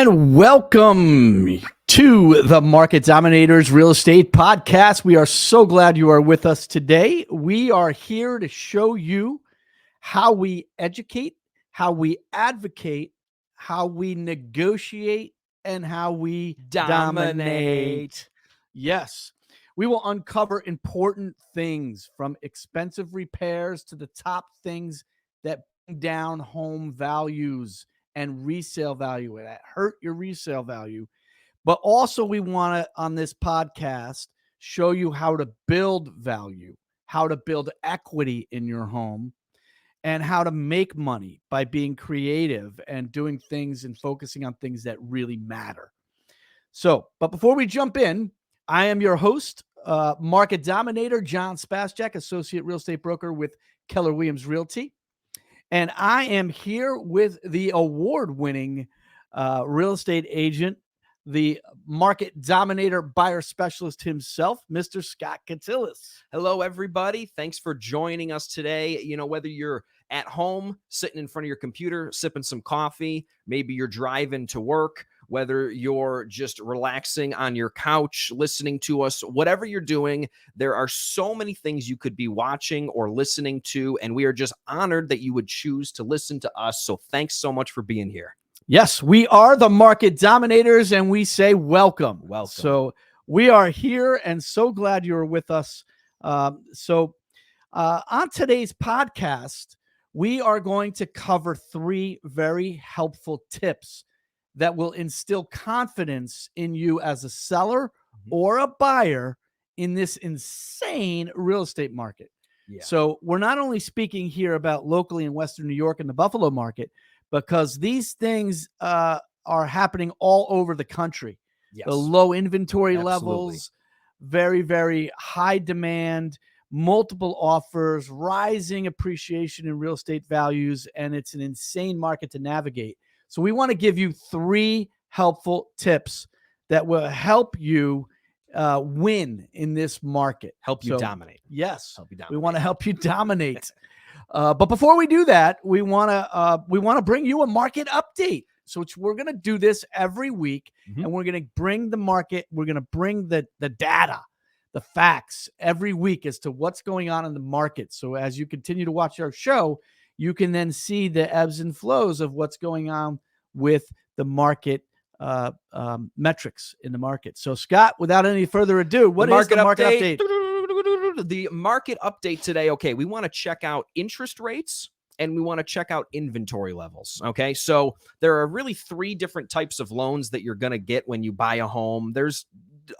And welcome to the Market Dominators Real Estate Podcast. We are so glad you are with us today. We are here to show you how we educate, how we advocate, how we negotiate, and how we dominate. Yes, we will uncover important things from expensive repairs to the top things that bring down home values and resale value that hurt your resale value. But also we want to, on this podcast, show you how to build value, how to build equity in your home, and how to make money by being creative and doing things and focusing on things that really matter. So, but before we jump in, I am your host, Market Dominator, John Spaschak, Associate Real Estate Broker with Keller Williams Realty. And I am here with the award-winning real estate agent, the Market Dominator buyer specialist himself, Mr. Scott Catillus. Hello, everybody. Thanks for joining us today. You know, whether you're at home, sitting in front of your computer, sipping some coffee, maybe you're driving to work, whether you're just relaxing on your couch, listening to us, whatever you're doing, there are so many things you could be watching or listening to, and we are just honored that you would choose to listen to us. So thanks so much for being here. Yes, we are the Market Dominators, and we say welcome. Welcome. So we are here and so glad you're with us. On today's podcast, we are going to cover 3 very helpful tips that will instill confidence in you as a seller or a buyer in this insane real estate market. Yeah. So we're not only speaking here about locally in Western New York and the Buffalo market, because these things are happening all over the country. Yes. The low inventory Absolutely. levels, very, very high demand, multiple offers, rising appreciation in real estate values, and it's an insane market to navigate. So we want to give you 3 helpful tips that will help you win in this market. Help you dominate. Yes, help you dominate. We want to help you dominate. But before we do that, we want to bring you a market update. So we're going to do this every week, and we're going to bring the market. We're going to bring the data, the facts every week as to what's going on in the market. So as you continue to watch our show, you can then see the ebbs and flows of what's going on with the market metrics in the market. So Scott, without any further ado, what is the market update? The market update today. Okay, we want to check out interest rates and we want to check out inventory levels. Okay, so there are really 3 different types of loans that you're going to get when you buy a home. There's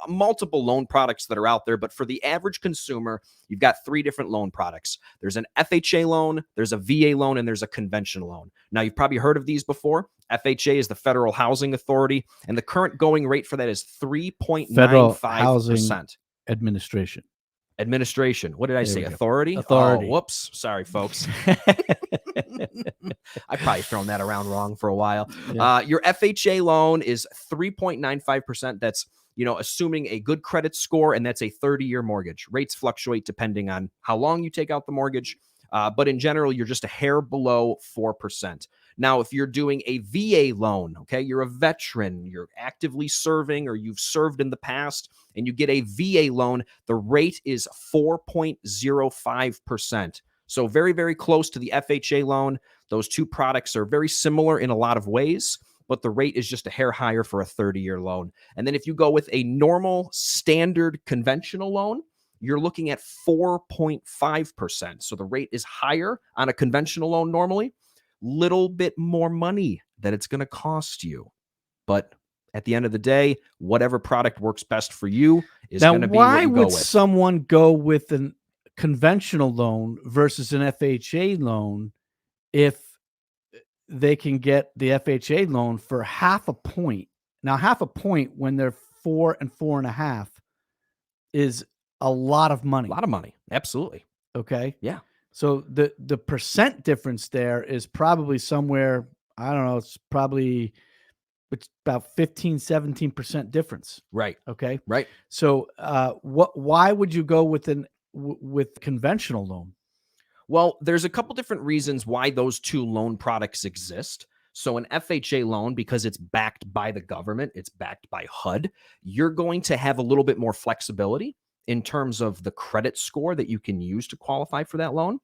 multiple loan products that are out there, but for the average consumer, you've got 3 different loan products. There's an FHA loan, there's a VA loan, and there's a conventional loan. Now, you've probably heard of these before. FHA is the Federal Housing Authority, and the current going rate for that is 3.95%. Federal Housing Administration. What did I say? Authority? Authority. Oh, whoops. Sorry, folks. I've probably thrown that around wrong for a while. Yeah. Your FHA loan is 3.95%. That's, assuming a good credit score, and that's a 30-year mortgage. Rates fluctuate depending on how long you take out the mortgage. But in general, you're just a hair below 4%. Now, if you're doing a VA loan, okay, you're a veteran, you're actively serving, or you've served in the past, and you get a VA loan, the rate is 4.05%. So very, very close to the FHA loan. Those 2 products are very similar in a lot of ways, but the rate is just a hair higher for a 30-year loan. And then if you go with a normal, standard, conventional loan, you're looking at 4.5%. So the rate is higher on a conventional loan normally. Little bit more money that it's going to cost you. But at the end of the day, whatever product works best for you is going to be what you go with. Why would someone go with a conventional loan versus an FHA loan if they can get the FHA loan for half a point? Now, half a point when they're 4 and 4.5 is a lot of money. A lot of money. Absolutely. Okay. Yeah. So the percent difference there is probably somewhere, I don't know, it's about 15-17% difference. Right. Okay. Right. So why would you go with conventional loan? Well, there's a couple different reasons why those 2 loan products exist. So an FHA loan, because it's backed by the government, it's backed by HUD, you're going to have a little bit more flexibility in terms of the credit score that you can use to qualify for that loan.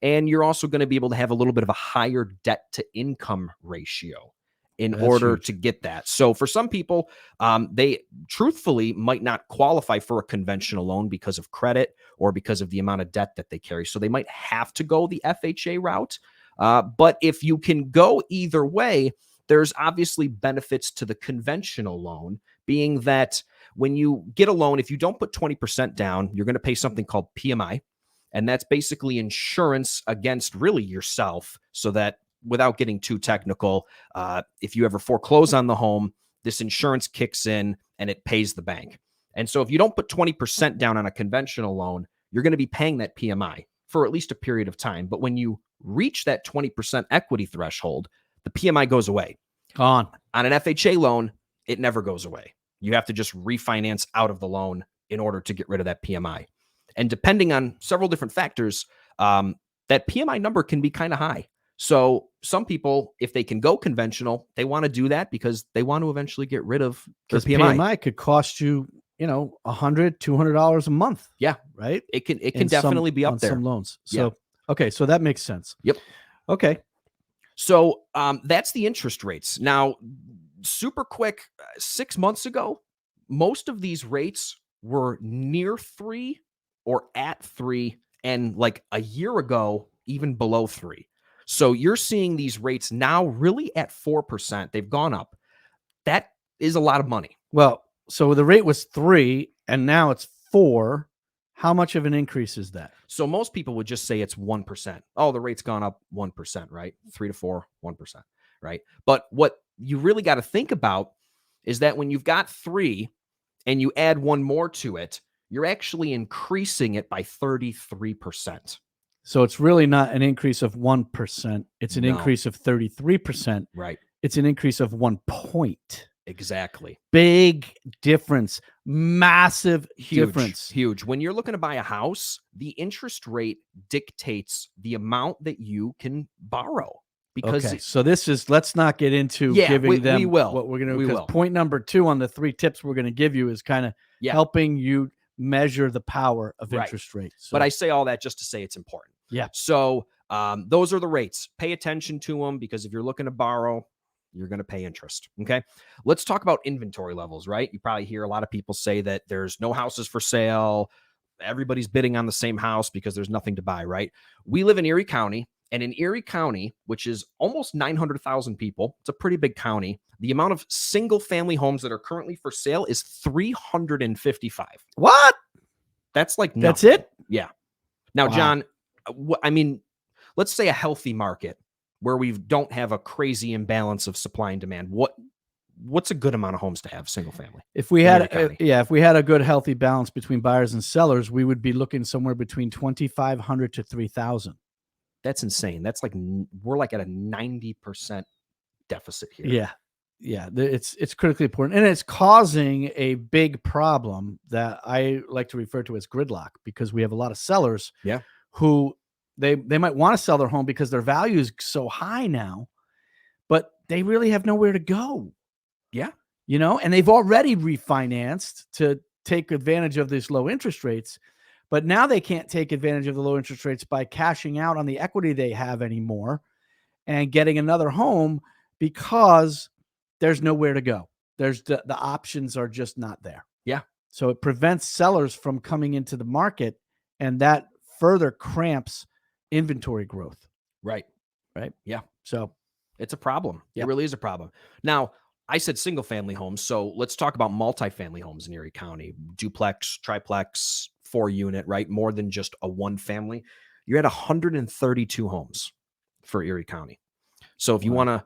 And you're also going to be able to have a little bit of a higher debt to income ratio in That's order huge. to get that. So for some people, they truthfully might not qualify for a conventional loan because of credit or because of the amount of debt that they carry. So they might have to go the FHA route. But if you can go either way, there's obviously benefits to the conventional loan, being that when you get a loan, if you don't put 20% down, you're going to pay something called PMI. And that's basically insurance against really yourself, so that without getting too technical, if you ever foreclose on the home, this insurance kicks in and it pays the bank. And so if you don't put 20% down on a conventional loan, you're going to be paying that PMI for at least a period of time. But when you reach that 20% equity threshold, the PMI goes away. Gone. On an FHA loan, it never goes away. You have to just refinance out of the loan in order to get rid of that PMI. And depending on several different factors, that PMI number can be kind of high. So some people, if they can go conventional, they want to do that because they want to eventually get rid of their Because PMI. PMI could cost you, $100, $200 a month. Yeah, right. It can definitely be up on there. some loans. So Yeah. Okay, so that makes sense. Yep. Okay. So that's the interest rates. Now, super quick, 6 months ago, most of these rates were near 3 or at 3, and like a year ago, even below 3. So you're seeing these rates now really at 4%. They've gone up. That is a lot of money. Well, so the rate was 3 and now it's 4. How much of an increase is that? So most people would just say it's 1%. Oh, the rate's gone up 1%, right? 3 to 4, 1%, right? But what you really got to think about is that when you've got 3 and you add 1 more to it, you're actually increasing it by 33%. So it's really not an increase of 1%. It's an No. increase of 33%. Right. It's an increase of 1 point. Exactly. Big difference. Massive difference. Huge. When you're looking to buy a house, the interest rate dictates the amount that you can borrow. Because Okay, so let's not get into giving them we will. what we're going to do. We Because will. point number 2 on the 3 tips we're going to give you is kind of helping you measure the power of interest rates. So, but I say all that just to say it's important. Yeah. So those are the rates. Pay attention to them, because if you're looking to borrow, you're going to pay interest. Okay. Let's talk about inventory levels, right? You probably hear a lot of people say that there's no houses for sale. Everybody's bidding on the same house because there's nothing to buy, right? We live in Erie County, and in Erie County, which is almost 900,000 people, it's a pretty big county. The amount of single family homes that are currently for sale is 355. What? That's like nothing. That's it? Yeah. Now, Wow. John, let's say a healthy market where we don't have a crazy imbalance of supply and demand. What's a good amount of homes to have single family? If we had Erie County? if we had a good healthy balance between buyers and sellers, we would be looking somewhere between 2,500 to 3,000. That's insane. That's like we're like at a 90% deficit here. Yeah. Yeah, it's critically important, and it's causing a big problem that I like to refer to as gridlock, because we have a lot of sellers who they might want to sell their home because their value is so high now, but they really have nowhere to go. Yeah. And they've already refinanced to take advantage of these low interest rates, but now they can't take advantage of the low interest rates by cashing out on the equity they have anymore and getting another home, because there's nowhere to go. There's the options are just not there. Yeah. So it prevents sellers from coming into the market, and that further cramps inventory growth. Right. Yeah. So it's a problem. It really is a problem. Now, I said single family homes, so let's talk about multifamily homes in Erie County. Duplex, triplex, 4-unit, right? More than just a 1 family. You're at 132 homes for Erie County. So if you want to,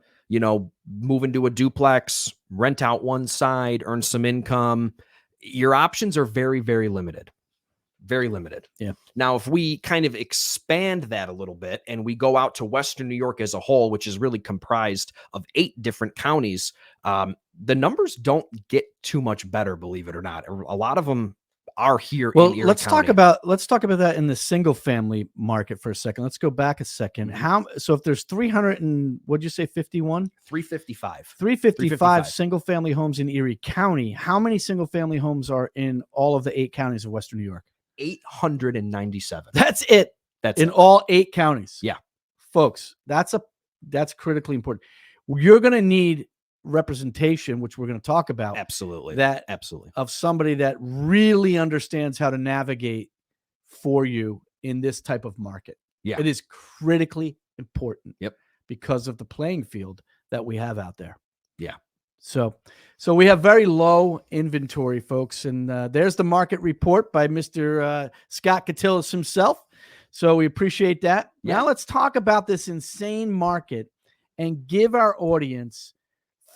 move into a duplex, rent out one side, earn some income, your options are very, very limited. Very limited. Yeah. Now, if we kind of expand that a little bit and we go out to Western New York as a whole, which is really comprised of 8 different counties, the numbers don't get too much better, believe it or not. A lot of them are here Well, in Erie let's County. talk about that in the single family market for a second. Let's go back a second. So if there's 300 and what'd you say 51? 355. 355 single family homes in Erie County. How many single family homes are in all of the 8 counties of Western New York? 897. That's it. That's in it. all 8 counties. Yeah. Folks, that's critically important. You're going to need representation, which we're going to talk about. Absolutely. Absolutely. Of somebody that really understands how to navigate for you in this type of market. Yeah. It is critically important. Yep. Because of the playing field that we have out there. Yeah. So we have very low inventory, folks. And there's the market report by Mr. Scott Catillus himself. So we appreciate that. Yeah. Now let's talk about this insane market and give our audience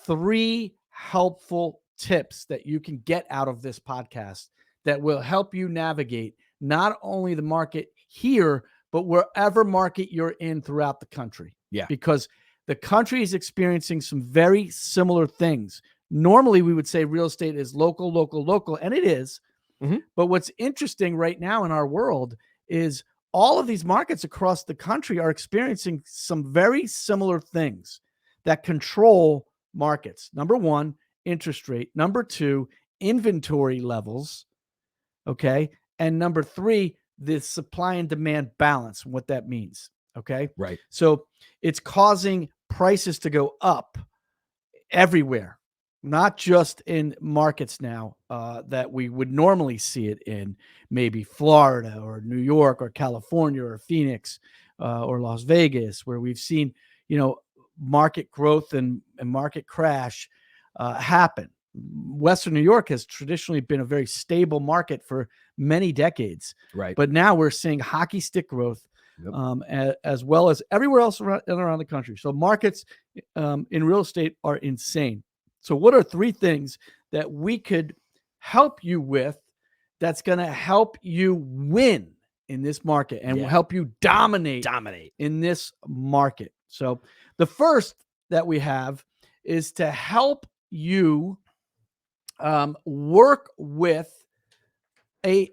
3 helpful tips that you can get out of this podcast that will help you navigate not only the market here, but wherever market you're in throughout the country. Yeah. Because the country is experiencing some very similar things. Normally, we would say real estate is local, and it is. Mm-hmm. But what's interesting right now in our world is all of these markets across the country are experiencing some very similar things that control markets. Number 1, interest rate. Number 2, inventory levels. Okay. And number 3, the supply and demand balance, what that means. Okay. Right. So it's causing prices to go up everywhere, not just in markets now that we would normally see it in, maybe Florida or New York or California or Phoenix or Las Vegas, where we've seen, market growth and market crash happen. Western New York has traditionally been a very stable market for many decades. Right. But now we're seeing hockey stick growth. Yep. As well as everywhere else around the country. So markets in real estate are insane. So what are 3 things that we could help you with that's going to help you win in this market and will help you dominate in this market? So the first that we have is to help you work with the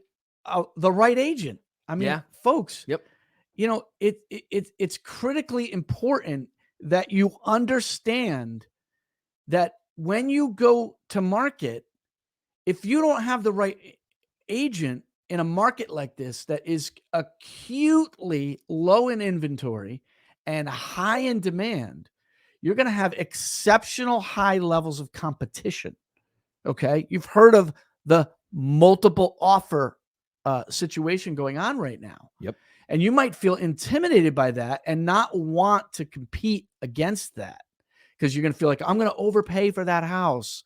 right agent. I mean, folks. Yep. It's critically important that you understand that when you go to market, if you don't have the right agent in a market like this that is acutely low in inventory and high in demand, you're going to have exceptional high levels of competition. Okay. You've heard of the multiple offer situation going on right now. Yep. And you might feel intimidated by that and not want to compete against that because you're going to feel like I'm going to overpay for that house.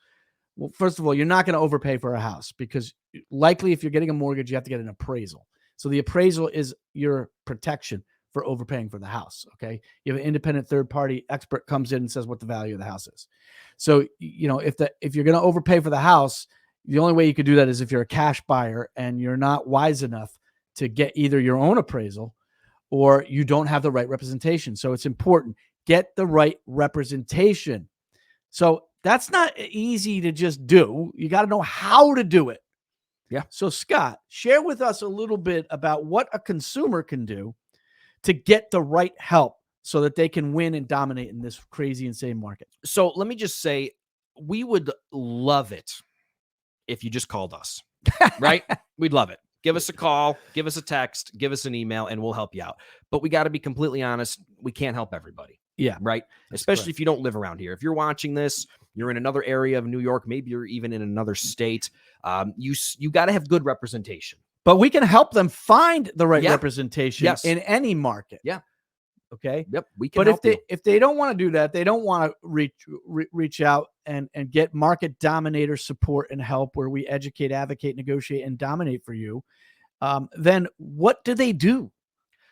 Well, first of all, you're not going to overpay for a house because likely if you're getting a mortgage, you have to get an appraisal. So the appraisal is your protection for overpaying for the house. Okay. You have an independent third party expert comes in and says what the value of the house is. So, if you're going to overpay for the house, the only way you could do that is if you're a cash buyer and you're not wise enough to get either your own appraisal or you don't have the right representation. So it's important. Get the right representation. So that's not easy to just do. You got to know how to do it. Yeah. So Scott, share with us a little bit about what a consumer can do to get the right help so that they can win and dominate in this crazy, insane market. So let me just say, we would love it if you just called us, right? We'd love it. Give us a call, give us a text, give us an email, and we'll help you out. But we got to be completely honest. We can't help everybody. Yeah. Right. Especially if you don't live around here. If you're watching this, you're in another area of New York, maybe you're even in another state. You got to have good representation. But we can help them find the right representation in any market. Yeah. Okay. Yep. We can. But if they don't want to do that, they don't want to reach out and get market dominator support and help where we educate, advocate, negotiate, and dominate for you. Then what do they do?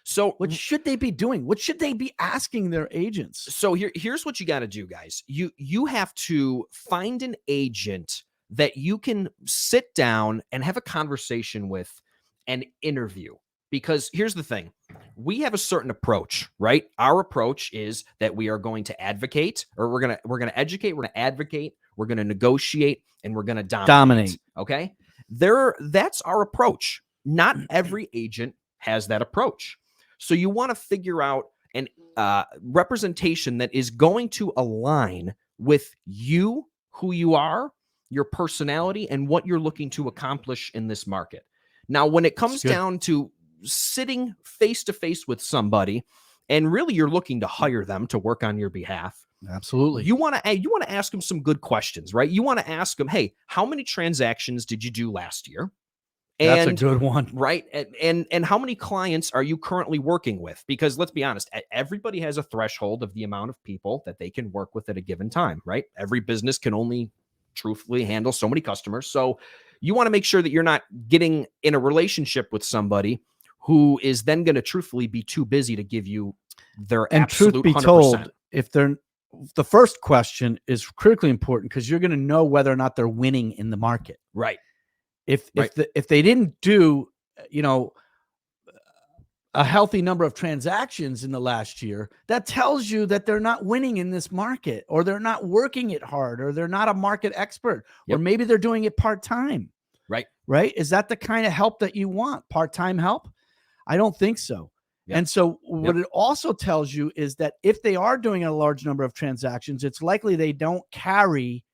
So what should they be doing? What should they be asking their agents? So here's what you got to do, guys. You have to find an agent that you can sit down and have a conversation with and interview. Because here's the thing, we have a certain approach, right? Our approach is that we are going to advocate, or we're going to educate, we're going to advocate, we're going to negotiate, and we're going to dominate. Okay. That's our approach. Not every agent has that approach. So you want to figure out an representation that is going to align with you, who you are, your personality, and what you're looking to accomplish in this market. Now, when it comes down to sitting face to face with somebody, and really you're looking to hire them to work on your behalf, absolutely, you want to ask them some good questions, right? You want to ask them, hey, how many transactions did you do last year? That's a good one. Right. And how many clients are you currently working with? Because let's be honest, everybody has a threshold of the amount of people that they can work with at a given time, right? Every business can only truthfully handle so many customers. So you want to make sure that you're not getting in a relationship with somebody who is then going to truthfully be too busy to give you their absolute truth be 100%. told, the first question is critically important because you're going to know whether or not they're winning in the market. Right. If they didn't do, a healthy number of transactions in the last year, that tells you that they're not winning in this market, or they're not working it hard, or they're not a market expert, or maybe they're doing it part-time. Right. Right. Is that the kind of help that you want? Part-time help? I don't think so. Yep. And so what it also tells you is that if they are doing a large number of transactions, it's likely they don't carry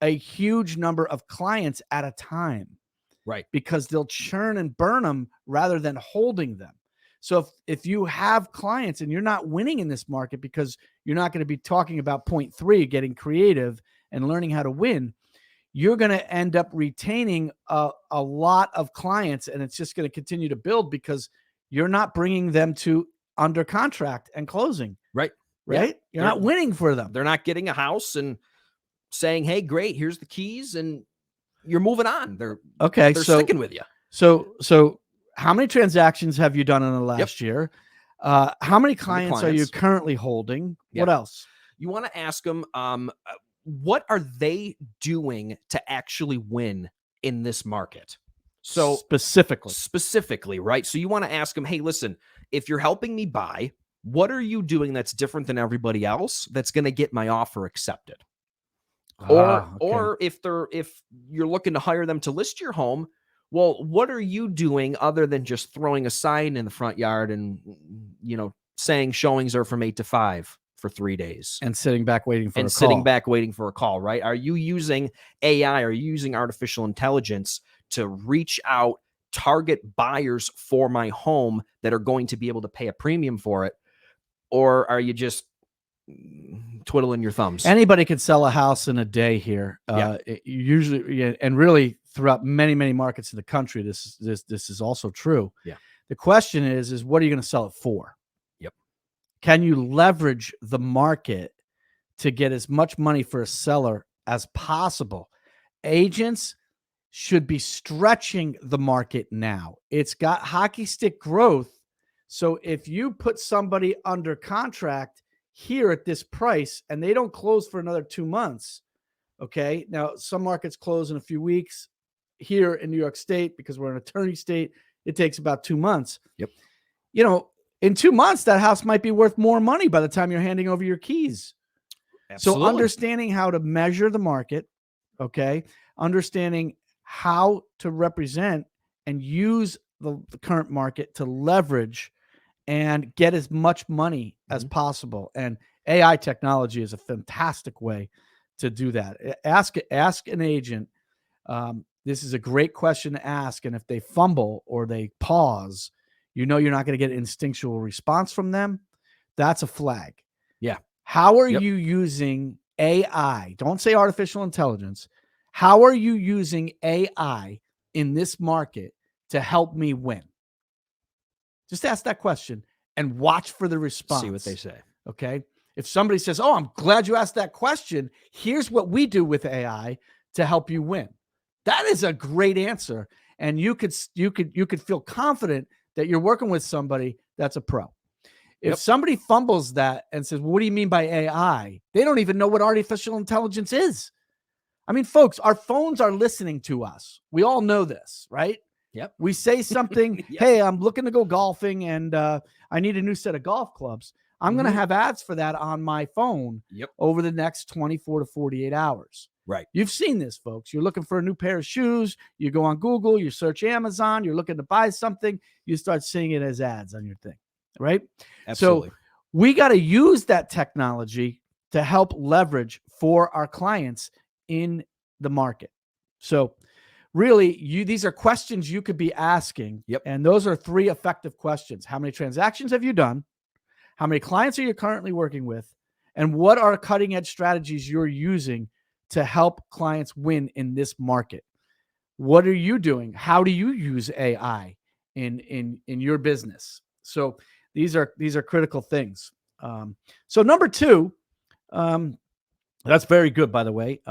a huge number of clients at a time. Right. Because they'll churn and burn them rather than holding them. So if you have clients and you're not winning in this market because you're not going to be talking about point 3, getting creative and learning how to win, you're going to end up retaining a lot of clients, and it's just going to continue to build because you're not bringing them to under contract and closing. Right. Right. Yeah. You're not winning for them. They're not getting a house and saying, hey, great, here's the keys, and you're moving on. They're sticking with you. So how many transactions have you done in the last year? How many clients are you currently holding? What else? You want to ask them, what are they doing to actually win in this market? So specifically, right? So you want to ask them, hey, listen, if you're helping me buy, what are you doing that's different than everybody else that's going to get my offer accepted? Or if you're looking to hire them to list your home, well, what are you doing other than just throwing a sign in the front yard and, saying showings are from 8 to 5 for 3 days and sitting back waiting for a call, right? Are you using AI? Are you using artificial intelligence to reach out, target buyers for my home that are going to be able to pay a premium for it? Or are you just twiddling your thumbs? Anybody could sell a house in a day here. Usually, and really throughout many, many markets in the country, this is also true. Yeah. The question is what are you going to sell it for? Yep. Can you leverage the market to get as much money for a seller as possible? Agents should be stretching the market now. It's got hockey stick growth. So if you put somebody under contract here at this price and they don't close for another 2 months, okay? Now, some markets close in a few weeks. Here in New York State, because we're an attorney state, it takes about 2 months. Yep. In 2 months, that house might be worth more money by the time you're handing over your keys. Absolutely. So understanding how to measure the market, okay? Understanding how to represent and use the current market to leverage and get as much money as possible. And AI technology is a fantastic way to do that. Ask an agent. This is a great question to ask. And if they fumble or they pause, you're not going to get an instinctual response from them. That's a flag. Yeah. How are you using AI? Don't say artificial intelligence. How are you using AI in this market to help me win? Just ask that question and watch for the response. See what they say. Okay. If somebody says, oh, I'm glad you asked that question, here's what we do with AI to help you win. That is a great answer. And you could feel confident that you're working with somebody that's a pro. If somebody fumbles that and says, well, what do you mean by AI? They don't even know what artificial intelligence is. I mean, folks, our phones are listening to us. We all know this, right? Yep. We say something, hey, I'm looking to go golfing and I need a new set of golf clubs. I'm going to have ads for that on my phone over the next 24 to 48 hours. Right. You've seen this, folks. You're looking for a new pair of shoes. You go on Google, you search Amazon, you're looking to buy something, you start seeing it as ads on your thing, right? Absolutely. So we got to use that technology to help leverage for our clients in the market. So really, these are questions you could be asking. Yep. And those are 3 effective questions. How many transactions have you done? How many clients are you currently working with? And what are cutting edge strategies you're using to help clients win in this market? What are you doing? How do you use AI in your business? So these are critical things. So number 2, that's very good, by the way.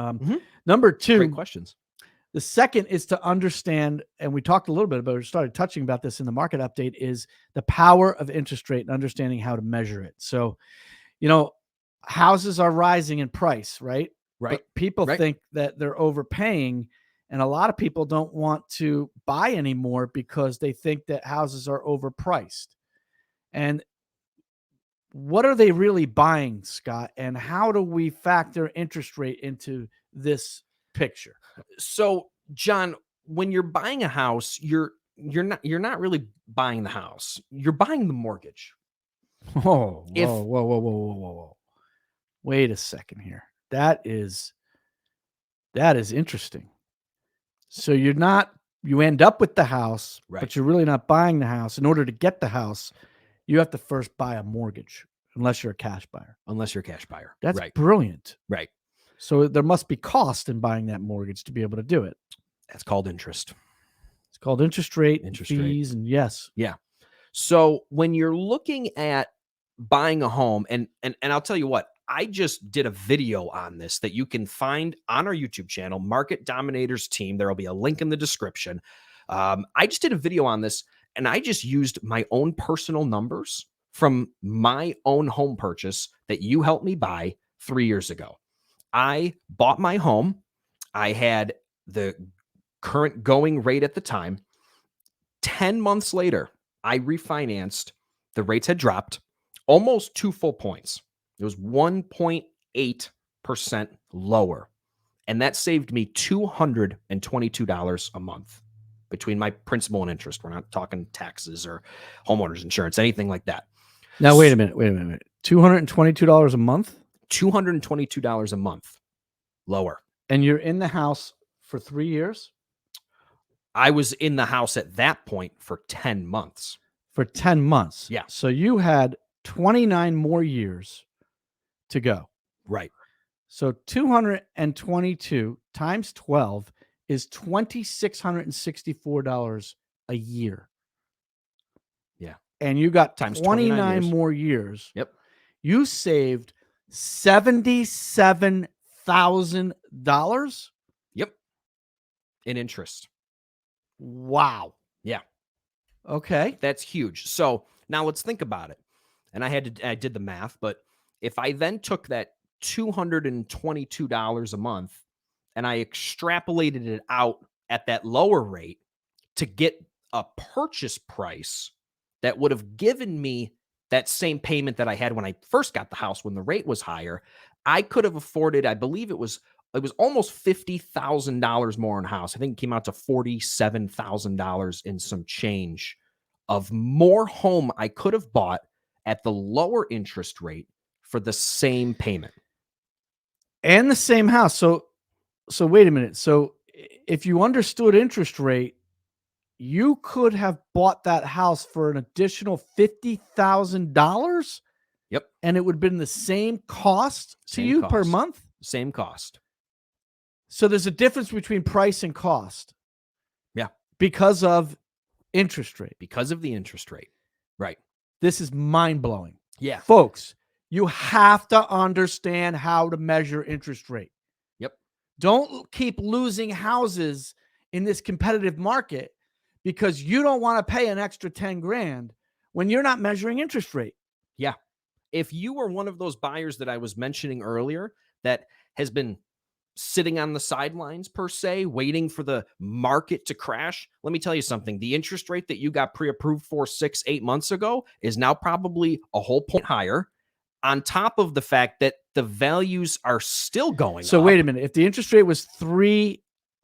Number 2, Great questions. the second is to understand, and we talked a little bit about it, started touching about this in the market update, is the power of interest rate and understanding how to measure it. So, houses are rising in price, right? Right. But people Right. think that they're overpaying, and a lot of people don't want to buy anymore because they think that houses are overpriced. And what are they really buying, Scott? And how do we factor interest rate into this picture? So, John, when you're buying a house, you're not really buying the house. You're buying the mortgage. Whoa, If- whoa. Wait a second here. That is interesting. So you end up with the house, Right. but you're really not buying the house. In order to get the house, you have to first buy a mortgage, unless you're a cash buyer. Unless you're a cash buyer. That's right. brilliant. Right. So there must be cost in buying that mortgage to be able to do it. That's called interest. It's called interest rate, Interest fees, and yes. Yeah. So when you're looking at buying a home, and I'll tell you what, I just did a video on this that you can find on our YouTube channel, Market Dominators Team. There will be a link in the description. I just did a video on this, and I just used my own personal numbers from my own home purchase that you helped me buy 3 years ago. I bought my home. I had the current going rate at the time. 10 months later, I refinanced. The rates had dropped almost 2 full points. It was 1.8% lower. And that saved me $222 a month between my principal and interest. We're not talking taxes or homeowners insurance, anything like that. Now, wait a minute. $222 a month? $222 a month lower. And you're in the house for 3 years? I was in the house at that point for 10 months. For 10 months. Yeah. So you had 29 more years to go. Right. So 222 times 12 is $2,664 a year. Yeah. And you got Times 29 years. more years. Yep. You saved $77,000. Yep. In interest. Wow. Yeah. Okay. That's huge. So now let's think about it. And I did the math, but if I then took that $222 a month and I extrapolated it out at that lower rate to get a purchase price that would have given me that same payment that I had when I first got the house when the rate was higher, I could have afforded, I believe it was almost $50,000 more in a house. I think it came out to $47,000 in some change of more home I could have bought at the lower interest rate for the same payment. And the same house. So wait a minute. So if you understood interest rate, you could have bought that house for an additional $50,000. Yep. And it would have been the same cost to you per month? Same cost. So there's a difference between price and cost. Yeah. Because of interest rate. Because of the interest rate. Right. This is mind-blowing. Yeah. Folks, you have to understand how to measure interest rate. Yep. Don't keep losing houses in this competitive market because you don't want to pay an extra 10 grand when you're not measuring interest rate. Yeah. If you were one of those buyers that I was mentioning earlier that has been sitting on the sidelines per se, waiting for the market to crash, let me tell you something. The interest rate that you got pre-approved for 6-8 months ago is now probably a whole point higher. on top of the fact that the values are still going So up. wait a minute. If the interest rate was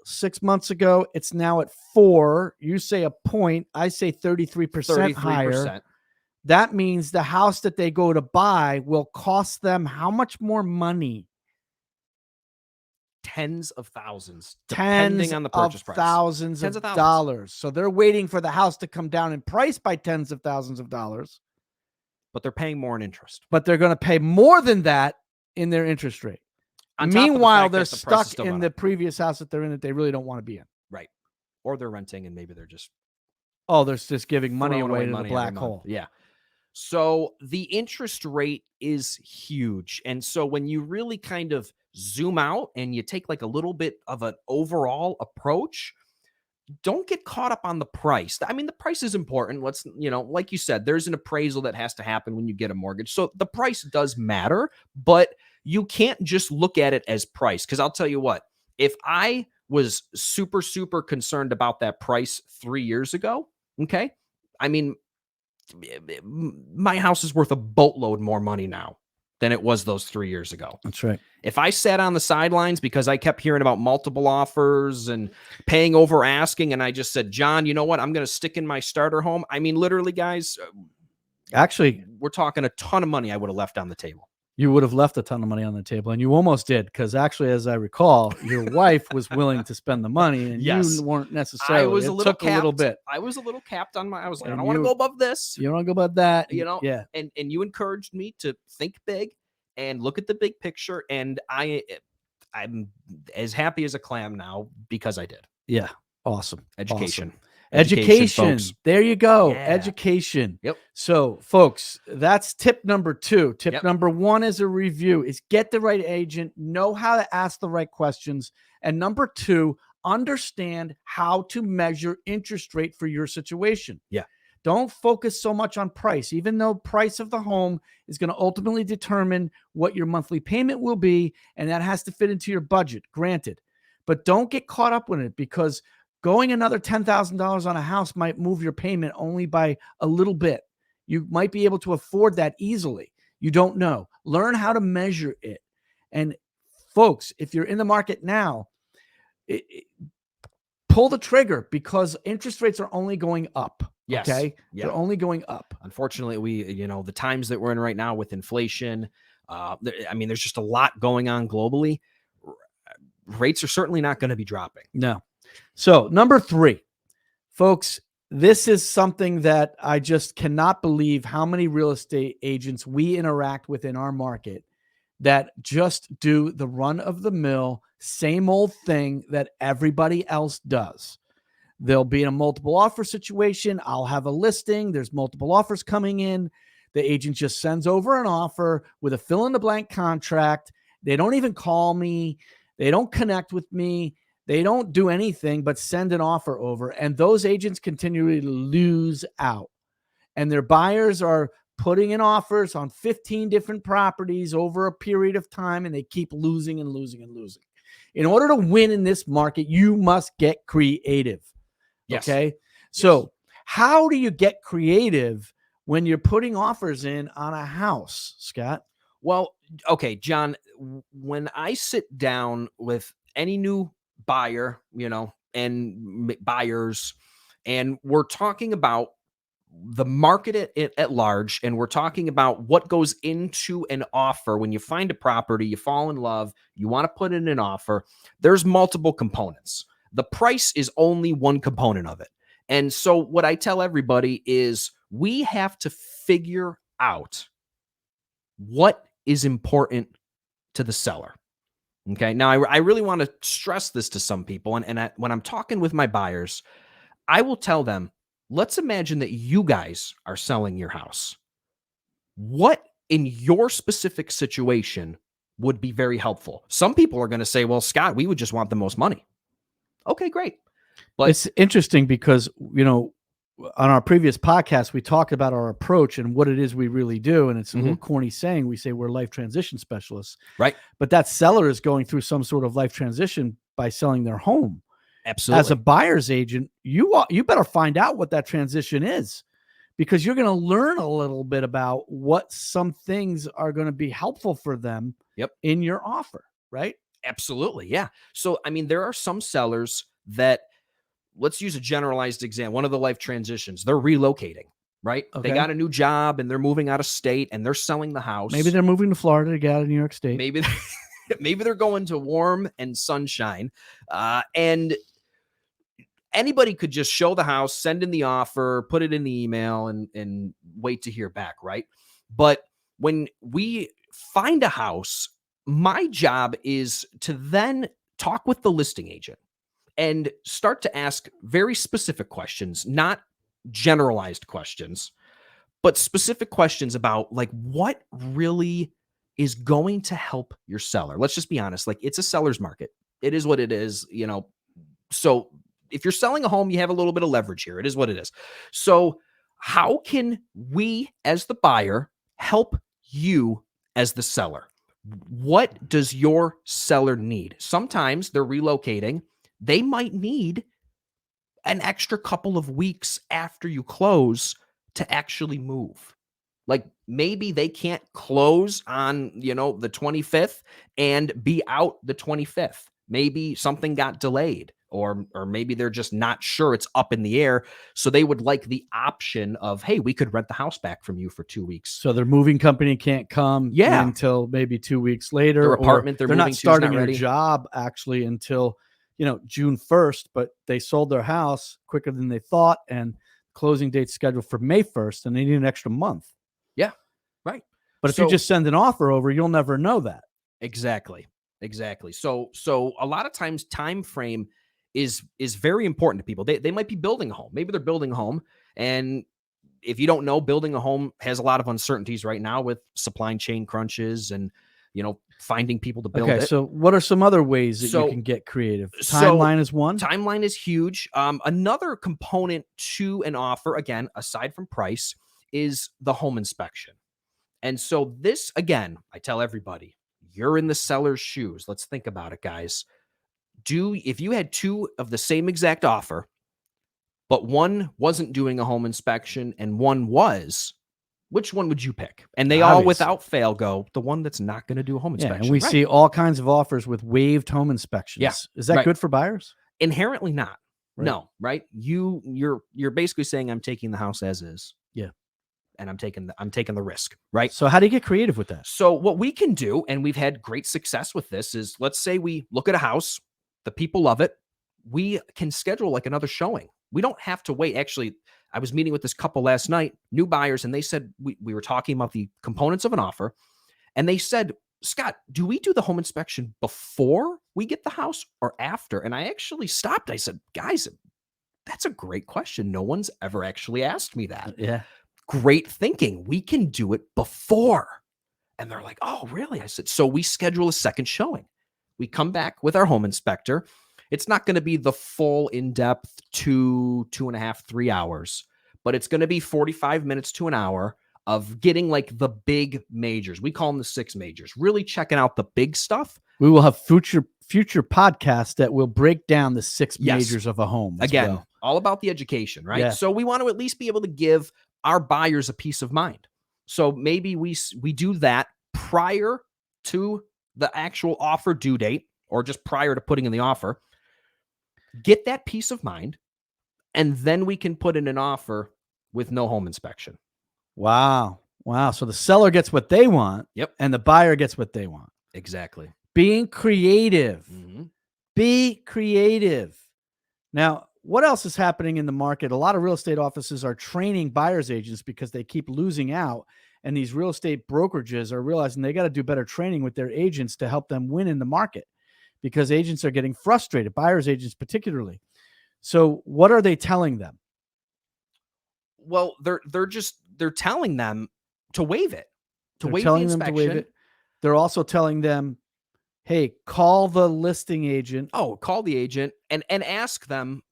6 months ago, it's now at 4. You say a point. I say 33% higher. 33%. That means the house that they go to buy will cost them how much more money? Tens of thousands, depending on the purchase price. Thousands of dollars. So they're waiting for the house to come down in price by tens of thousands of dollars. But they're paying more in interest. But they're going to pay more than that in their interest rate. Meanwhile, they're stuck in the previous house that they're in that they really don't want to be in. Right. Or they're renting and maybe they're just they're just giving money away to the black hole. Yeah. So the interest rate is huge. And so when you really kind of zoom out and you take like a little bit of an overall approach, don't get caught up on the price. I mean, the price is important. Let's, like you said, there's an appraisal that has to happen when you get a mortgage. So the price does matter, but you can't just look at it as price. Because I'll tell you what, if I was super, super concerned about that price 3 years ago, okay, I mean, my house is worth a boatload more money now than it was those 3 years ago. That's right. If I sat on the sidelines because I kept hearing about multiple offers and paying over asking, and I just said, John, you know what? I'm going to stick in my starter home. I mean, literally, guys, actually, we're talking a ton of money I would have left on the table. You would have left a ton of money on the table, and you almost did, because actually, as I recall, your wife was willing to spend the money, and yes. you weren't necessarily. I was a little capped. A little bit. I was a little capped on my. I was like, I don't want to go above this. You don't want to go above that. Yeah. And you encouraged me to think big and look at the big picture, and I'm as happy as a clam now because I did. Yeah, awesome. Education. Awesome. Education. There you go. Yeah. Education. Yep. So, folks, that's tip number 2. Tip number 1 is a review, is get the right agent, know how to ask the right questions. And number 2, understand how to measure interest rate for your situation. Yeah. Don't focus so much on price, even though price of the home is going to ultimately determine what your monthly payment will be. And that has to fit into your budget, granted. But don't get caught up with it, because going another $10,000 on a house might move your payment only by a little bit. You might be able to afford that easily. You don't know. Learn how to measure it. And folks, if you're in the market now, pull the trigger, because interest rates are only going up. Yes. Okay. Yeah. They're only going up. Unfortunately, the times that we're in right now with inflation, there's just a lot going on globally. Rates are certainly not going to be dropping. No. So number 3, folks, this is something that I just cannot believe how many real estate agents we interact with in our market that just do the run of the mill, same old thing that everybody else does. They'll be in a multiple offer situation. I'll have a listing. There's multiple offers coming in. The agent just sends over an offer with a fill in the blank contract. They don't even call me. They don't connect with me. They don't do anything but send an offer over, and those agents continually lose out. And their buyers are putting in offers on 15 different properties over a period of time, and they keep losing and losing and losing. In order to win in this market, you must get creative. Yes. Okay? So how do you get creative when you're putting offers in on a house, Scott? Well, okay, John, when I sit down with any new buyer, and buyers, and we're talking about the market at large, and we're talking about what goes into an offer. When you find a property, you fall in love, you want to put in an offer, there's multiple components. The price is only one component of it. And so what I tell everybody is we have to figure out what is important to the seller. Okay. Now, I really want to stress this to some people. And when I'm talking with my buyers, I will tell them, let's imagine that you guys are selling your house. What in your specific situation would be very helpful? Some people are going to say, well, Scott, we would just want the most money. Okay, great. But it's interesting because, on our previous podcast, we talked about our approach and what it is we really do. And it's a little corny saying, we say we're life transition specialists, right? But that seller is going through some sort of life transition by selling their home. Absolutely. As a buyer's agent, you better find out what that transition is, because you're going to learn a little bit about what some things are going to be helpful for them in your offer, right? Absolutely. Yeah. So, I mean, there are some sellers that, let's use a generalized example. One of the life transitions, they're relocating, right? Okay. They got a new job and they're moving out of state and they're selling the house. Maybe they're moving to Florida to get out of New York State. Maybe they're going to warm and sunshine. And anybody could just show the house, send in the offer, put it in the email, and wait to hear back, right? But when we find a house, my job is to then talk with the listing agent and start to ask very specific questions, not generalized questions, but specific questions about like what really is going to help your seller. Let's just be honest. Like, it's a seller's market. It is what it is, So if you're selling a home, you have a little bit of leverage here. It is what it is. So how can we as the buyer help you as the seller? What does your seller need? Sometimes they're relocating. They might need an extra couple of weeks after you close to actually move. Like, maybe they can't close on, the 25th and be out the 25th. Maybe something got delayed, or maybe they're just not sure, it's up in the air. So they would like the option of, hey, we could rent the house back from you for 2 weeks. So their moving company can't come until maybe 2 weeks later. Their apartment they're not starting their job actually until June 1st, but they sold their house quicker than they thought, and closing date's scheduled for May 1st, and they need an extra month. Yeah, right. But if you just send an offer over, you'll never know that. Exactly. So a lot of times time frame is very important to people. They might be building a home. Maybe they're building a home, and if you don't know, building a home has a lot of uncertainties right now with supply chain crunches and finding people to build it. So what are some other ways that you can get creative? Timeline is one. Timeline is huge. Another component to an offer, again, aside from price, is the home inspection. And so this, again, I tell everybody, you're in the seller's shoes. Let's think about it, guys. If you had two of the same exact offer, but one wasn't doing a home inspection and one was, which one would you pick? And they all, without fail, go the one that's not going to do a home inspection. And we see all kinds of offers with waived home inspections. Yeah. Is that good for buyers? Inherently not. Right. No, right? You're basically saying, I'm taking the house as is. Yeah. And I'm taking the risk, right? So how do you get creative with that? So what we can do, and we've had great success with this, is let's say we look at a house, the people love it. We can schedule like another showing. We don't have to wait. Actually, I was meeting with this couple last night, new buyers, and they said, we were talking about the components of an offer. And they said, Scott, do we do the home inspection before we get the house or after? And I actually stopped. I said, guys, that's a great question. No one's ever actually asked me that. Yeah. Great thinking. We can do it before. And they're like, oh, really? I said, so we schedule a second showing. We come back with our home inspector. It's not going to be the full in-depth 2.5, 3 hours, but it's going to be 45 minutes to an hour of getting like the big majors. We call them the 6 majors, really checking out the big stuff. We will have future podcasts that will break down the 6 majors of a home. Again, all about the education, right? Yeah. So we want to at least be able to give our buyers a peace of mind. So maybe we do that prior to the actual offer due date, or just prior to putting in the offer. Get that peace of mind, and then we can put in an offer with no home inspection. Wow. So the seller gets what they want. Yep. And the buyer gets what they want. Exactly. Being creative. Mm-hmm. Be creative. Now, what else is happening in the market? A lot of real estate offices are training buyer's agents because they keep losing out. And these real estate brokerages are realizing they got to do better training with their agents to help them win in the market, because agents are getting frustrated, buyer's agents particularly. So what are they telling them? Well, they're telling them to waive it, to waive the inspection. They're also telling them, hey, call the listing agent. Oh, call the agent and ask them,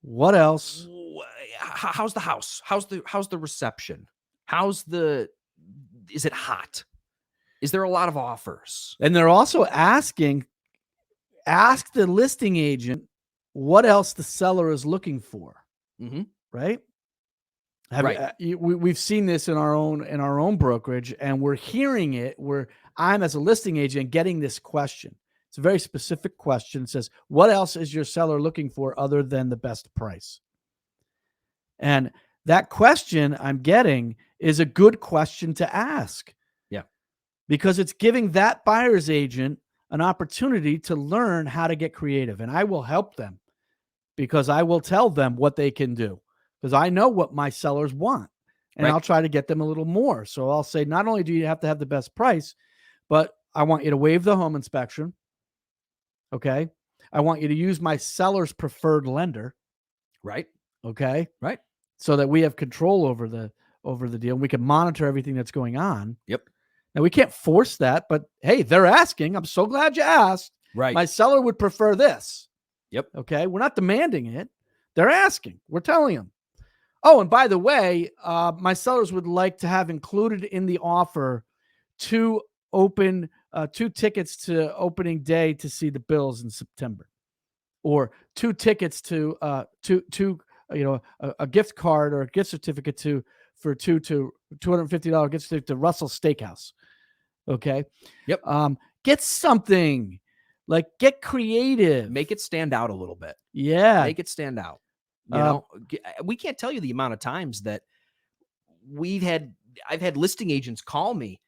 what else? How's the house? How's the reception? Is it hot? Is there a lot of offers? And they're also ask the listing agent what else the seller is looking for. Mm-hmm. Right? Right. We've seen this in our own brokerage, and we're hearing it. I'm, as a listing agent, getting this question. It's a very specific question. It says, "What else is your seller looking for other than the best price?" And that question I'm getting is a good question to ask. Yeah. Because it's giving that buyer's agent an opportunity to learn how to get creative. And I will help them, because I will tell them what they can do, because I know what my sellers want, and Right. I'll try to get them a little more. So I'll say, not only do you have to have the best price, but I want you to waive the home inspection. Okay. I want you to use my seller's preferred lender. Right. Okay. Right. So that we have control over the deal. We can monitor everything that's going on. Yep. Now, we can't force that, but hey, they're asking. I'm so glad you asked. Right. My seller would prefer this. Yep. Okay. We're not demanding it. They're asking. We're telling them. Oh, and by the way, my sellers would like to have included in the offer two tickets to opening day to see the Bills in September, or two tickets to a gift card or a gift certificate for $250 gift certificate to Russell Steakhouse. Okay. Yep. Get something, like, get creative. Make it stand out a little bit. Yeah. Make it stand out. You know, we can't tell you the amount of times that I've had listing agents call me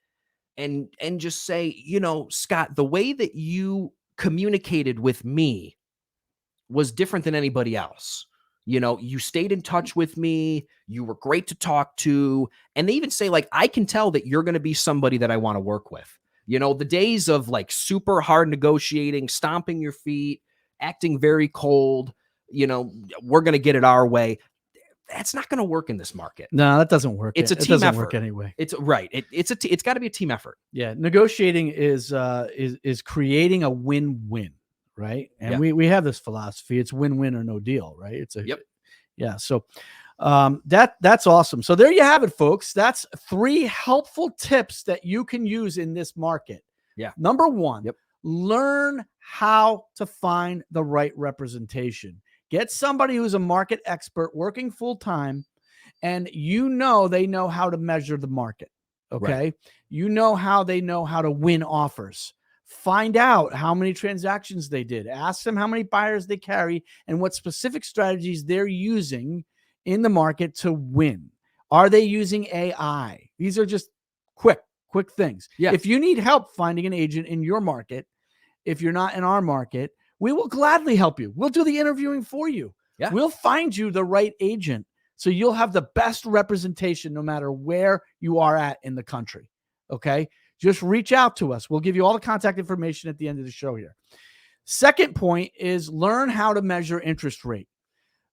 and just say, Scott, the way that you communicated with me was different than anybody else. You stayed in touch with me. You were great to talk to. And they even say, like, I can tell that you're going to be somebody that I want to work with. The days of like super hard negotiating, stomping your feet, acting very cold, we're going to get it our way. That's not going to work in this market. No, that doesn't work. It's a it team doesn't effort work anyway. It's right. It's got to be a team effort. Yeah. Negotiating is creating a win-win. Right. And we have this philosophy. It's win-win or no deal. Right. Yeah. So that's awesome. So there you have it, folks. That's 3 helpful tips that you can use in this market. Yeah. Number 1, learn how to find the right representation. Get somebody who's a market expert working full time, and they know how to measure the market. Okay. Right. How they know how to win offers. Find out how many transactions they did. Ask them how many buyers they carry and what specific strategies they're using in the market to win. Are they using AI? These are just quick things. Yeah. If you need help finding an agent in your market, if you're not in our market, we will gladly help you. We'll do the interviewing for you. Yeah. We'll find you the right agent, so you'll have the best representation no matter where you are at in the country. Okay. Just reach out to us. We'll give you all the contact information at the end of the show here. Second point is learn how to measure interest rate.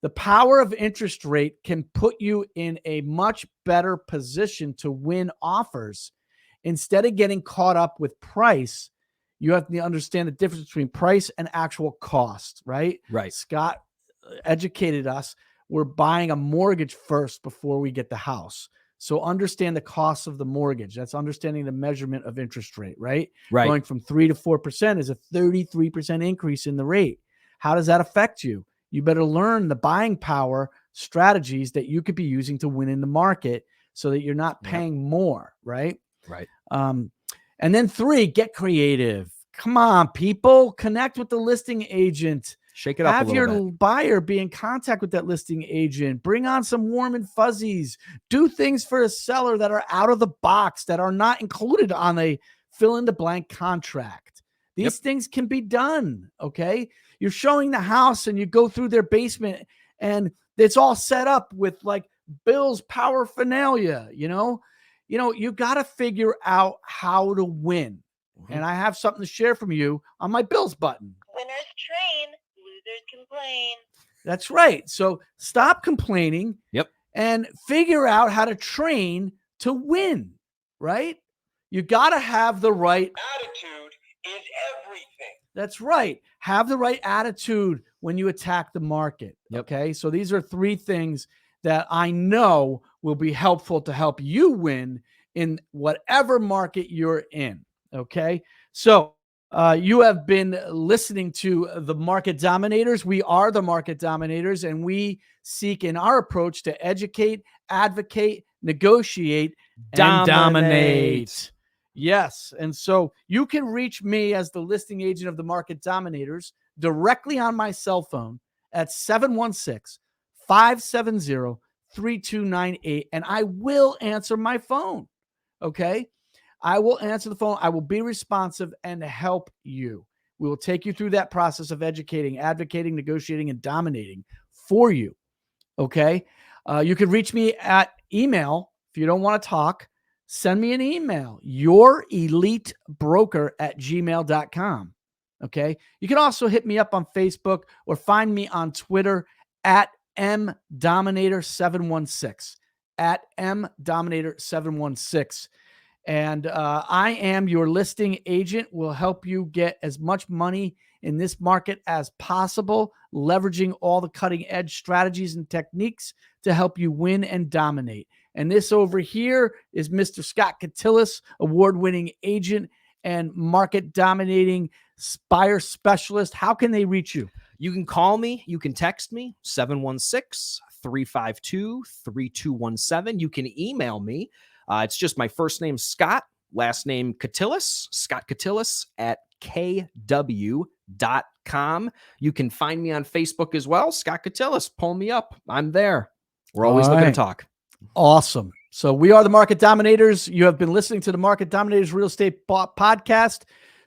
The power of interest rate can put you in a much better position to win offers. Instead of getting caught up with price, you have to understand the difference between price and actual cost, right? Right. Scott educated us. We're buying a mortgage first before we get the house. So understand the cost of the mortgage. That's understanding the measurement of interest rate, right? Right. Going from 3 to 4% is a 33% increase in the rate. How does that affect you? You better learn the buying power strategies that you could be using to win in the market, so that you're not paying more, right? Right. And then 3, get creative. Come on, people, connect with the listing agent. Shake it up a little bit. Have your buyer be in contact with that listing agent. Bring on some warm and fuzzies. Do things for a seller that are out of the box, that are not included on a fill-in-the-blank contract. These things can be done, okay? You're showing the house and you go through their basement and it's all set up with like Bill's paraphernalia, you got to figure out how to win. Mm-hmm. And I have something to share from you on my Bills button. Winners train, losers complain. That's right. So stop complaining. Yep. And figure out how to train to win, right? You got to have the right attitude is everything. That's right. Have the right attitude when you attack the market. Yep. Okay. So these are 3 things that I know will be helpful to help you win in whatever market you're in. Okay. So You have been listening to the Market Dominators. We are the Market Dominators, and we seek in our approach to educate, advocate, negotiate, and dominate. Yes. And so you can reach me as the listing agent of the Market Dominators directly on my cell phone at 716-570-3298, and I will answer my phone. Okay. I will answer the phone. I will be responsive and help you. We will take you through that process of educating, advocating, negotiating, and dominating for you. Okay. You can reach me at email. If you don't want to talk, send me an email, yourelitebroker@gmail.com. Okay. You can also hit me up on Facebook or find me on Twitter at mdominator716, at mdominator716. And I am your listing agent. Will help you get as much money in this market as possible, leveraging all the cutting edge strategies and techniques to help you win and dominate. And this over here is Mr. Scott Catillus, award-winning agent and market dominating buyer specialist. How can they reach you? You can call me. You can text me, 716-352-3217. You can email me. It's just my first name, Scott, last name Catillus, Scott Catillus @kw.com. You can find me on Facebook as well, Scott Catillus. Pull me up. I'm there. We're always looking to talk. Awesome. So we are the Market Dominators. You have been listening to the Market Dominators Real Estate Podcast.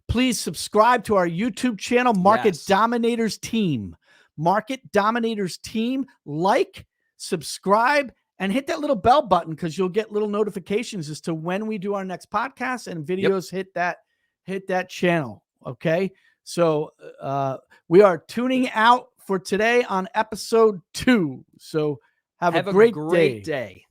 Please subscribe to our YouTube channel, Market Dominators Team. Market Dominators Team. Like, subscribe, and hit that little bell button because you'll get little notifications as to when we do our next podcast and videos. Hit that channel. Okay. So we are tuning out for today on episode 2. So have a great day.